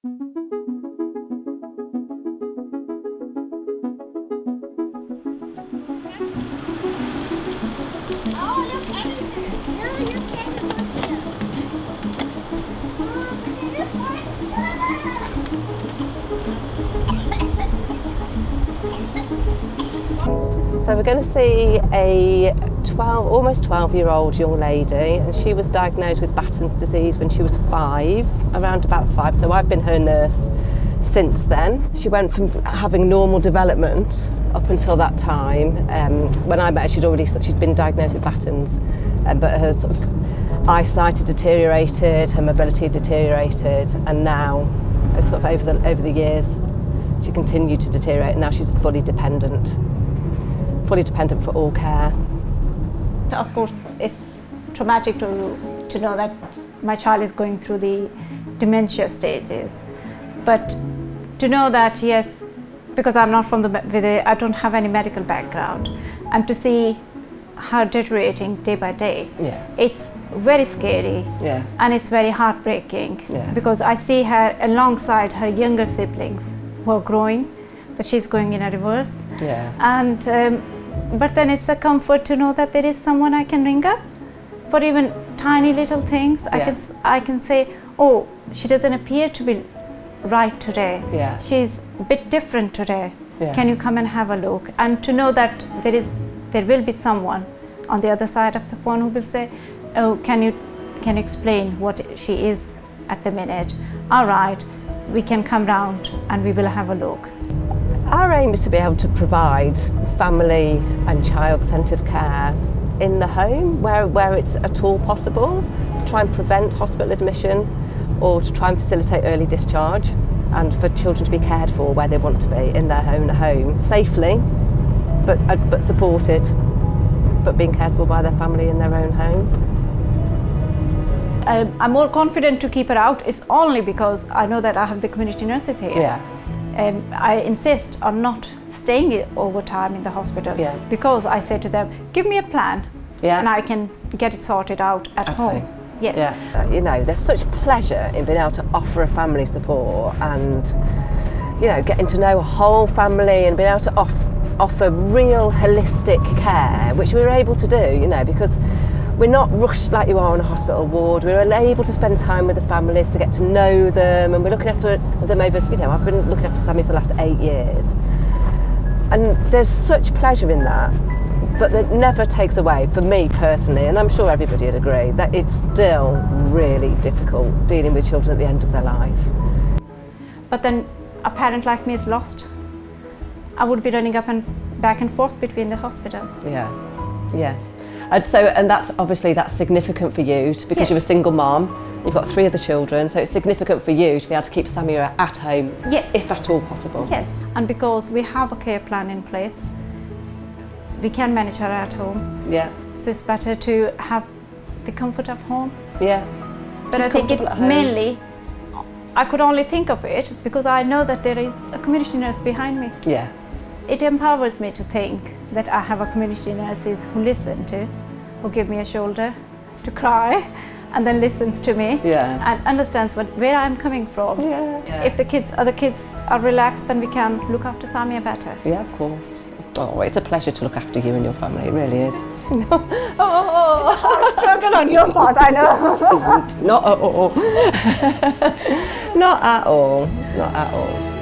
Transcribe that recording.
So we're going to see a almost 12-year-old young lady, and she was diagnosed with Batten's disease when she was around about five. So I've been her nurse since then. She went from having normal development up until that time. When I met her, she'd been diagnosed with Batten's, but her sort of eyesight had deteriorated, her mobility had deteriorated, and now, sort of over the years, she continued to deteriorate. And now she's fully dependent for all care. Of course, it's traumatic to know that my child is going through the dementia stages, but to know that, yes, because I'm not I don't have any medical background, and to see her deteriorating day by day, it's very scary, and it's very heartbreaking, because I see her alongside her younger siblings who are growing, but she's going in a reverse. And but then it's a comfort to know that there is someone I can ring up for even tiny little things. I can say, oh, she doesn't appear to be right today. She's a bit different today. Can you come and have a look? And to know that there will be someone on the other side of the phone who will say, oh, can you explain what she is at the minute? All right, we can come round and we will have a look. Our aim is to be able to provide family and child-centred care in the home where it's at all possible, to try and prevent hospital admission or to try and facilitate early discharge, and for children to be cared for where they want to be in their own home, safely, but supported, but being cared for by their family in their own home. I'm more confident to keep her out is only because I know that I have the community nurses here. I insist on not staying overtime in the hospital, because I say to them, give me a plan and I can get it sorted out at home. You know, there's such pleasure in being able to offer a family support and, you know, getting to know a whole family and being able to offer real holistic care, which we're able to do, you know, because we're not rushed like you are on a hospital ward. We're able to spend time with the families, to get to know them, and we're looking after them over, you know, I've been looking after Samia for the last 8 years. And there's such pleasure in that, but it never takes away, for me personally, and I'm sure everybody would agree, that it's still really difficult dealing with children at the end of their life. But then a parent like me is lost. I would be running up and back and forth between the hospital. And that's significant for you because you're a single mom, you've got 3 other children, so it's significant for you to be able to keep Samia at home, if at all possible. And because we have a care plan in place, we can manage her at home. So it's better to have the comfort of home. But I think it's mainly, I could only think of it because I know that there is a community nurse behind me. It empowers me to think that I have a community nurses who listen to, who give me a shoulder to cry, and then listens to me and understands where I'm coming from. If the other kids are relaxed, then we can look after Samia better. Of course. Oh, it's a pleasure to look after you and your family, it really is. It's a struggle on your part, I know. Not at all. Not at all. Not at all.